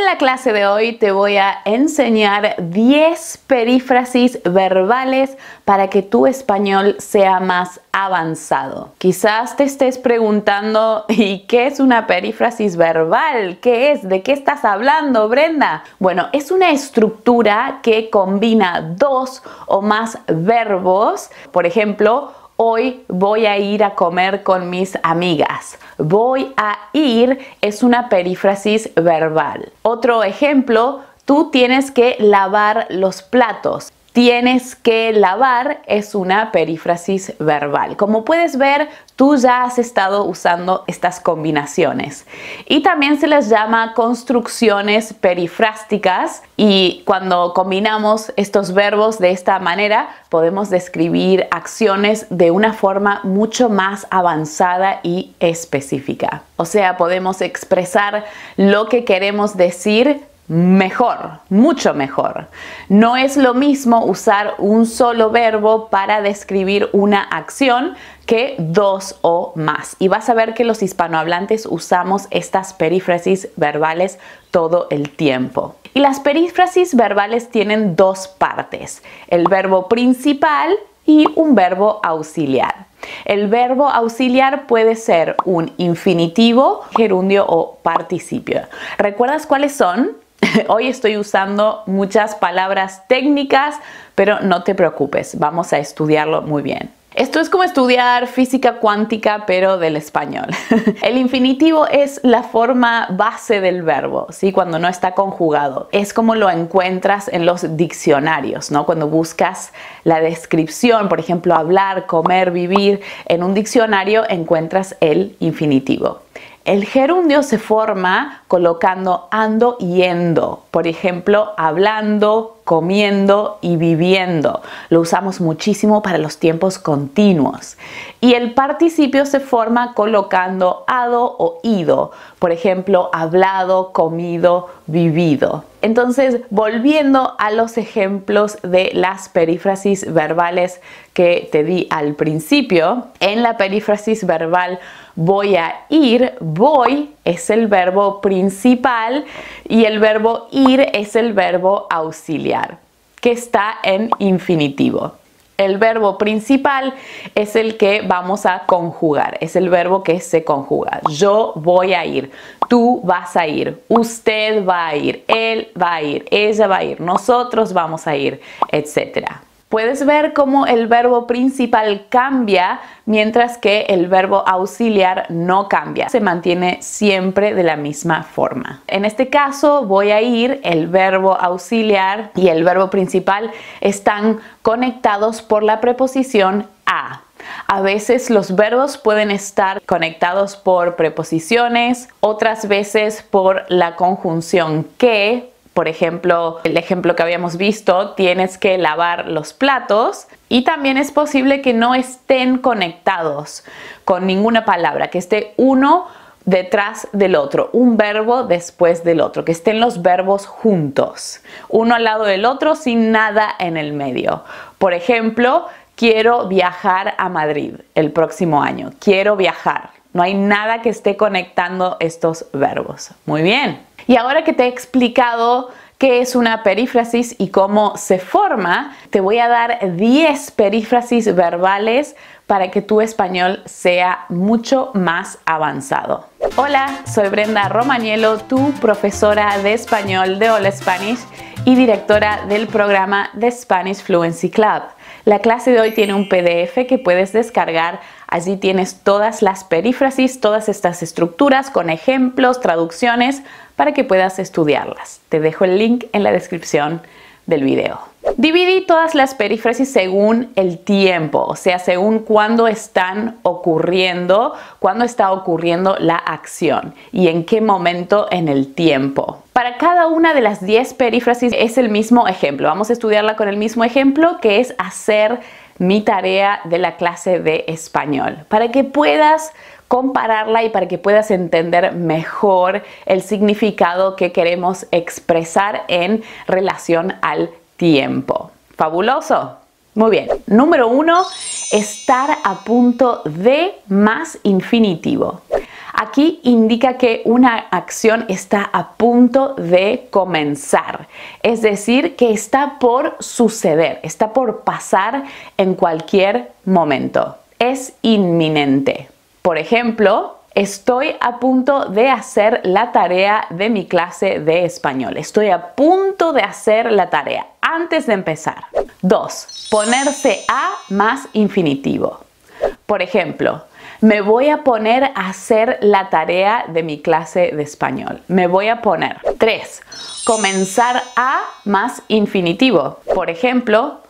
la clase de hoy te voy a enseñar 10 perífrasis verbales para que tu español sea más avanzado. Quizás te estés preguntando, ¿y qué es una perífrasis verbal? ¿Qué es? ¿De qué estás hablando, Brenda? Bueno, es una estructura que combina dos o más verbos. Por ejemplo, hoy voy a ir a comer con mis amigas. Voy a ir es una perífrasis verbal. Otro ejemplo, tú tienes que lavar los platos. Tienes que lavar es una perífrasis verbal. Como puedes ver, tú ya has estado usando estas combinaciones. Y también se les llama construcciones perifrásticas. Y cuando combinamos estos verbos de esta manera, podemos describir acciones de una forma mucho más avanzada y específica. O sea, podemos expresar lo que queremos decir mejor, mucho mejor. No es lo mismo usar un solo verbo para describir una acción que dos o más. Y vas a ver que los hispanohablantes usamos estas perífrasis verbales todo el tiempo. Y las perífrasis verbales tienen dos partes, el verbo principal y un verbo auxiliar. El verbo auxiliar puede ser un infinitivo, gerundio o participio. ¿Recuerdas cuáles son? Hoy estoy usando muchas palabras técnicas, pero no te preocupes, vamos a estudiarlo muy bien. Esto es como estudiar física cuántica, pero del español. El infinitivo es la forma base del verbo, ¿sí? Cuando no está conjugado. Es como lo encuentras en los diccionarios, ¿no? Cuando buscas la descripción, por ejemplo, hablar, comer, vivir, en un diccionario encuentras el infinitivo. El gerundio se forma colocando ando y endo. Por ejemplo, hablando, comiendo y viviendo. Lo usamos muchísimo para los tiempos continuos. Y el participio se forma colocando ado o ido. Por ejemplo, hablado, comido, vivido. Entonces, volviendo a los ejemplos de las perífrasis verbales que te di al principio, en la perífrasis verbal voy a ir, voy es el verbo principal y el verbo ir es el verbo auxiliar, que está en infinitivo. El verbo principal es el que vamos a conjugar, es el verbo que se conjuga. Yo voy a ir, tú vas a ir, usted va a ir, él va a ir, ella va a ir, nosotros vamos a ir, etc. Puedes ver cómo el verbo principal cambia mientras que el verbo auxiliar no cambia. Se mantiene siempre de la misma forma. En este caso voy a ir, el verbo auxiliar y el verbo principal están conectados por la preposición a. A veces los verbos pueden estar conectados por preposiciones, otras veces por la conjunción que. Por ejemplo, el ejemplo que habíamos visto, tienes que lavar los platos y también es posible que no estén conectados con ninguna palabra, que esté uno detrás del otro, un verbo después del otro, que estén los verbos juntos, uno al lado del otro sin nada en el medio. Por ejemplo, quiero viajar a Madrid el próximo año, quiero viajar. No hay nada que esté conectando estos verbos. Muy bien. Y ahora que te he explicado qué es una perífrasis y cómo se forma, te voy a dar 10 perífrasis verbales para que tu español sea mucho más avanzado. Hola, soy Brenda Romaniello, tu profesora de español de All Spanish y directora del programa The Spanish Fluency Club. La clase de hoy tiene un PDF que puedes descargar. Allí tienes todas las perífrasis, todas estas estructuras con ejemplos, traducciones para que puedas estudiarlas. Te dejo el link en la descripción del video. Dividí todas las perífrasis según el tiempo, o sea, según cuándo están ocurriendo, cuándo está ocurriendo la acción y en qué momento en el tiempo. Para cada una de las 10 perífrasis es el mismo ejemplo. Vamos a estudiarla con el mismo ejemplo, que es hacer mi tarea de la clase de español, para que puedas compararla y para que puedas entender mejor el significado que queremos expresar en relación al tiempo. ¿Fabuloso? Muy bien. Número 1, estar a punto de más infinitivo. Aquí indica que una acción está a punto de comenzar, es decir, que está por suceder, está por pasar en cualquier momento. Es inminente. Por ejemplo, estoy a punto de hacer la tarea de mi clase de español. Estoy a punto de hacer la tarea antes de empezar. 2. Ponerse a más infinitivo. Por ejemplo, me voy a poner a hacer la tarea de mi clase de español. Me voy a poner. 3. Comenzar a más infinitivo. Por ejemplo,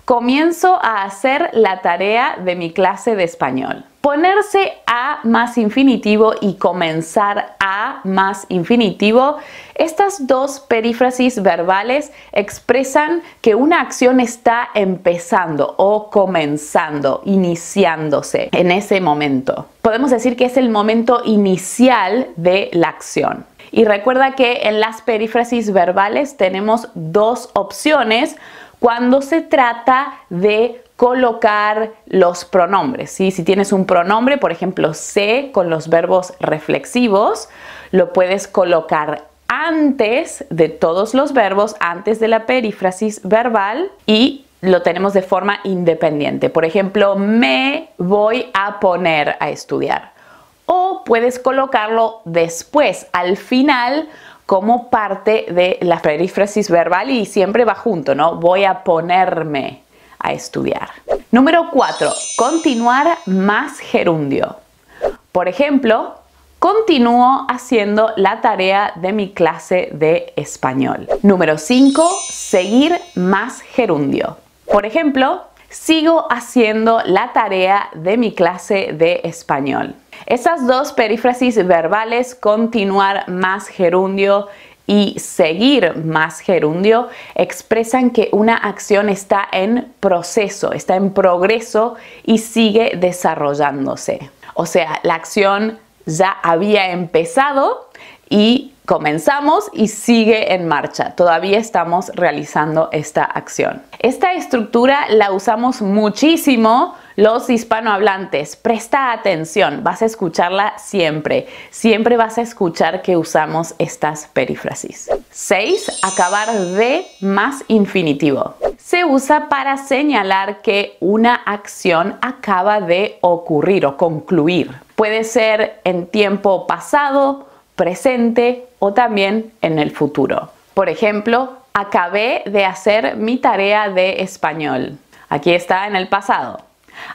comienzo a hacer la tarea de mi clase de español. Ponerse a más infinitivo y comenzar a más infinitivo, estas dos perífrasis verbales expresan que una acción está empezando o comenzando, iniciándose en ese momento. Podemos decir que es el momento inicial de la acción. Y recuerda que en las perífrasis verbales tenemos dos opciones cuando se trata de colocar los pronombres, ¿sí? Si tienes un pronombre, por ejemplo, sé con los verbos reflexivos, lo puedes colocar antes de todos los verbos, antes de la perífrasis verbal y lo tenemos de forma independiente. Por ejemplo, me voy a poner a estudiar. O puedes colocarlo después, al final, como parte de la perífrasis verbal y siempre va junto, ¿no? Voy a ponerme a estudiar. Número 4. Continuar más gerundio. Por ejemplo, continúo haciendo la tarea de mi clase de español. Número 5. Seguir más gerundio. Por ejemplo, sigo haciendo la tarea de mi clase de español. Esas dos perífrasis verbales, continuar más gerundio y seguir más gerundio, expresan que una acción está en proceso, está en progreso y sigue desarrollándose. O sea, la acción ya había empezado y comenzamos y sigue en marcha. Todavía estamos realizando esta acción. Esta estructura la usamos muchísimo los hispanohablantes. Presta atención, vas a escucharla siempre. Siempre vas a escuchar que usamos estas perífrasis. 6. Acabar de más infinitivo. Se usa para señalar que una acción acaba de ocurrir o concluir. Puede ser en tiempo pasado, presente o también en el futuro. Por ejemplo, acabé de hacer mi tarea de español. Aquí está en el pasado.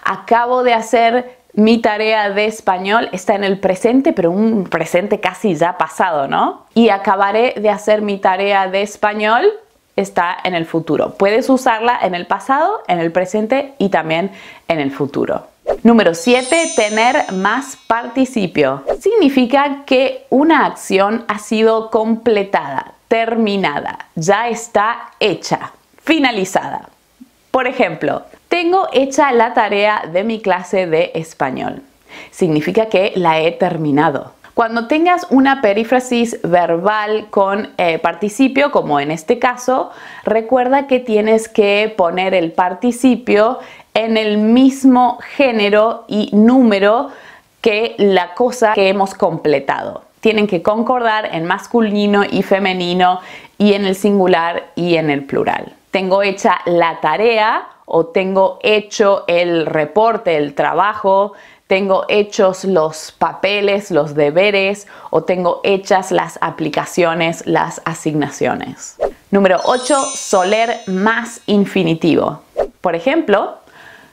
Acabo de hacer mi tarea de español, está en el presente, pero un presente casi ya pasado, ¿no? Y acabaré de hacer mi tarea de español está en el futuro. Puedes usarla en el pasado, en el presente y también en el futuro. Número 7. Tener más participio. Significa que una acción ha sido completada, terminada, ya está hecha, finalizada. Por ejemplo, tengo hecha la tarea de mi clase de español. Significa que la he terminado. Cuando tengas una perífrasis verbal con participio, como en este caso, recuerda que tienes que poner el participio en el mismo género y número que la cosa que hemos completado. Tienen que concordar en masculino y femenino y en el singular y en el plural. Tengo hecha la tarea o tengo hecho el reporte, el trabajo, tengo hechos los papeles, los deberes o tengo hechas las aplicaciones, las asignaciones. Número 8. Soler más infinitivo. Por ejemplo,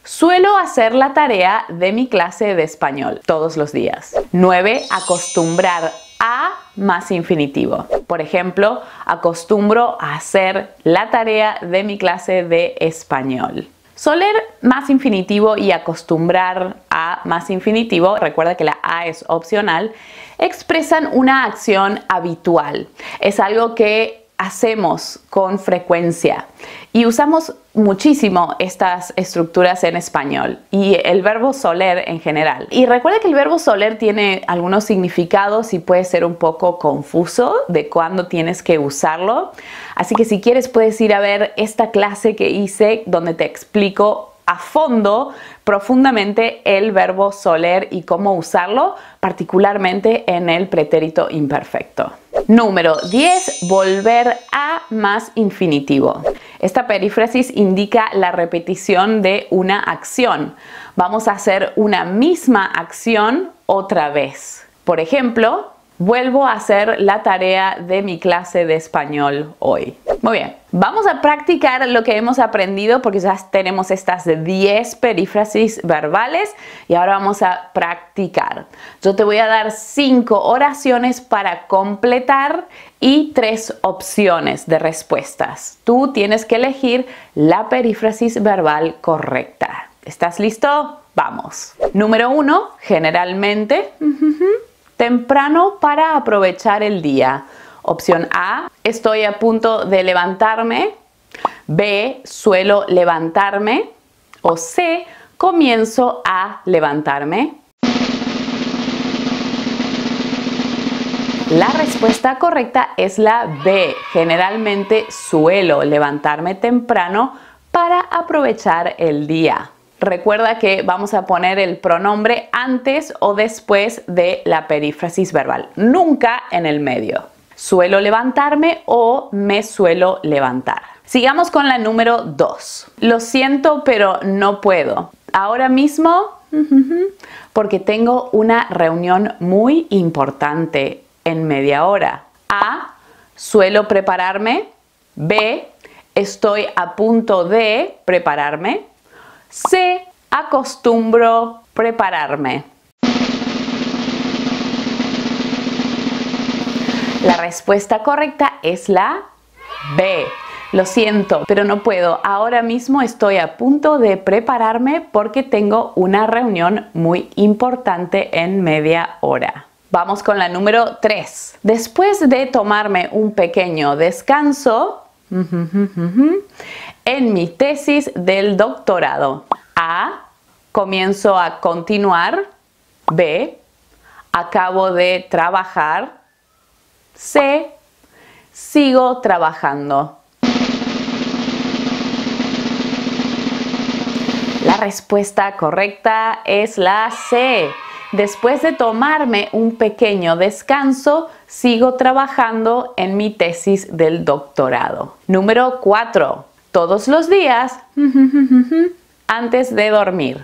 suelo hacer la tarea de mi clase de español todos los días. 9. Acostumbrar a más infinitivo. Por ejemplo, acostumbro a hacer la tarea de mi clase de español. Soler más infinitivo y acostumbrar a más infinitivo, recuerda que la A es opcional, expresan una acción habitual. Es algo que hacemos con frecuencia y usamos muchísimo estas estructuras en español y el verbo soler en general. Y recuerda que el verbo soler tiene algunos significados y puede ser un poco confuso de cuándo tienes que usarlo. Así que si quieres puedes ir a ver esta clase que hice donde te explico a fondo, profundamente el verbo soler y cómo usarlo, particularmente en el pretérito imperfecto. Número 10, volver a más infinitivo. Esta perífrasis indica la repetición de una acción. Vamos a hacer una misma acción otra vez. Por ejemplo, vuelvo a hacer la tarea de mi clase de español hoy. Muy bien, vamos a practicar lo que hemos aprendido porque ya tenemos estas 10 perífrasis verbales y ahora vamos a practicar. Yo te voy a dar 5 oraciones para completar y 3 opciones de respuestas. Tú tienes que elegir la perífrasis verbal correcta. ¿Estás listo? Vamos. Número 1, generalmente. Temprano para aprovechar el día. Opción A, estoy a punto de levantarme. B, suelo levantarme. O C, comienzo a levantarme. La respuesta correcta es la B. Generalmente suelo levantarme temprano para aprovechar el día. Recuerda que vamos a poner el pronombre antes o después de la perífrasis verbal, nunca en el medio. Suelo levantarme o me suelo levantar. Sigamos con la número 2. Lo siento, pero no puedo. Ahora mismo, porque tengo una reunión muy importante en media hora. A, suelo prepararme. B, estoy a punto de prepararme. C, acostumbro prepararme. La respuesta correcta es la B. Lo siento, pero no puedo. Ahora mismo estoy a punto de prepararme porque tengo una reunión muy importante en media hora. Vamos con la número 3. Después de tomarme un pequeño descanso, en mi tesis del doctorado. A, comienzo a continuar. B, acabo de trabajar. C, sigo trabajando. La respuesta correcta es la C. Después de tomarme un pequeño descanso, sigo trabajando en mi tesis del doctorado. Número 4. Todos los días antes de dormir.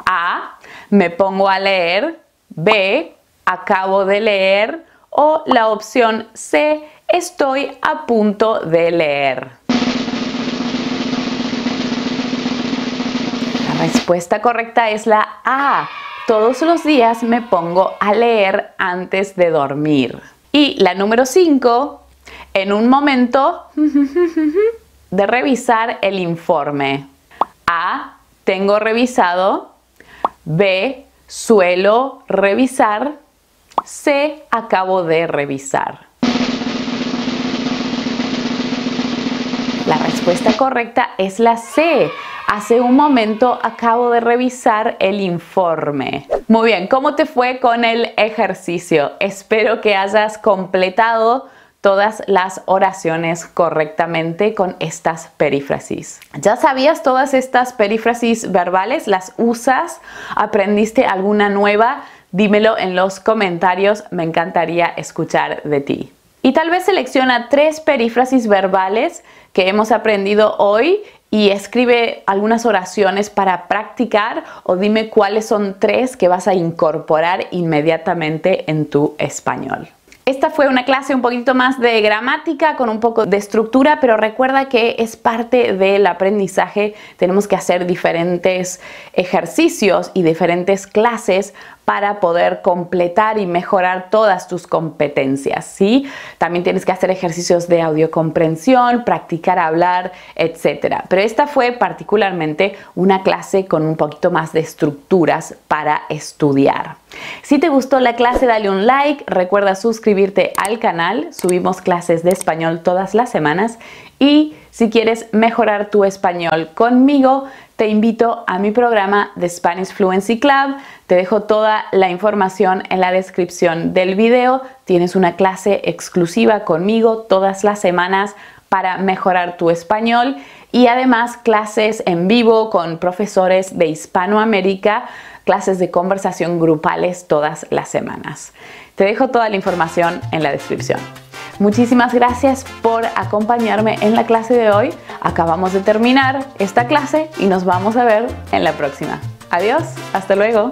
A, me pongo a leer. B, acabo de leer. O la opción C, estoy a punto de leer. La respuesta correcta es la A. Todos los días me pongo a leer antes de dormir. Y la número 5, en un momento de revisar el informe. A, tengo revisado. B, suelo revisar. C, acabo de revisar. La respuesta correcta es la C. Hace un momento acabo de revisar el informe. Muy bien, ¿cómo te fue con el ejercicio? Espero que hayas completado todas las oraciones correctamente con estas perífrasis. ¿Ya sabías todas estas perífrasis verbales? ¿Las usas? ¿Aprendiste alguna nueva? Dímelo en los comentarios, me encantaría escuchar de ti. Y tal vez selecciona 3 perífrasis verbales que hemos aprendido hoy y escribe algunas oraciones para practicar o dime cuáles son 3 que vas a incorporar inmediatamente en tu español. Esta fue una clase un poquito más de gramática con un poco de estructura, pero recuerda que es parte del aprendizaje. Tenemos que hacer diferentes ejercicios y diferentes clases para poder completar y mejorar todas tus competencias, ¿sí? También tienes que hacer ejercicios de audiocomprensión, practicar hablar, etc. Pero esta fue particularmente una clase con un poquito más de estructuras para estudiar. Si te gustó la clase, dale un like, recuerda suscribirte al canal, subimos clases de español todas las semanas y si quieres mejorar tu español conmigo, te invito a mi programa The Spanish Fluency Club. Te dejo toda la información en la descripción del video. Tienes una clase exclusiva conmigo todas las semanas para mejorar tu español y además clases en vivo con profesores de Hispanoamérica, clases de conversación grupales todas las semanas. Te dejo toda la información en la descripción. Muchísimas gracias por acompañarme en la clase de hoy. Acabamos de terminar esta clase y nos vamos a ver en la próxima. Adiós, hasta luego.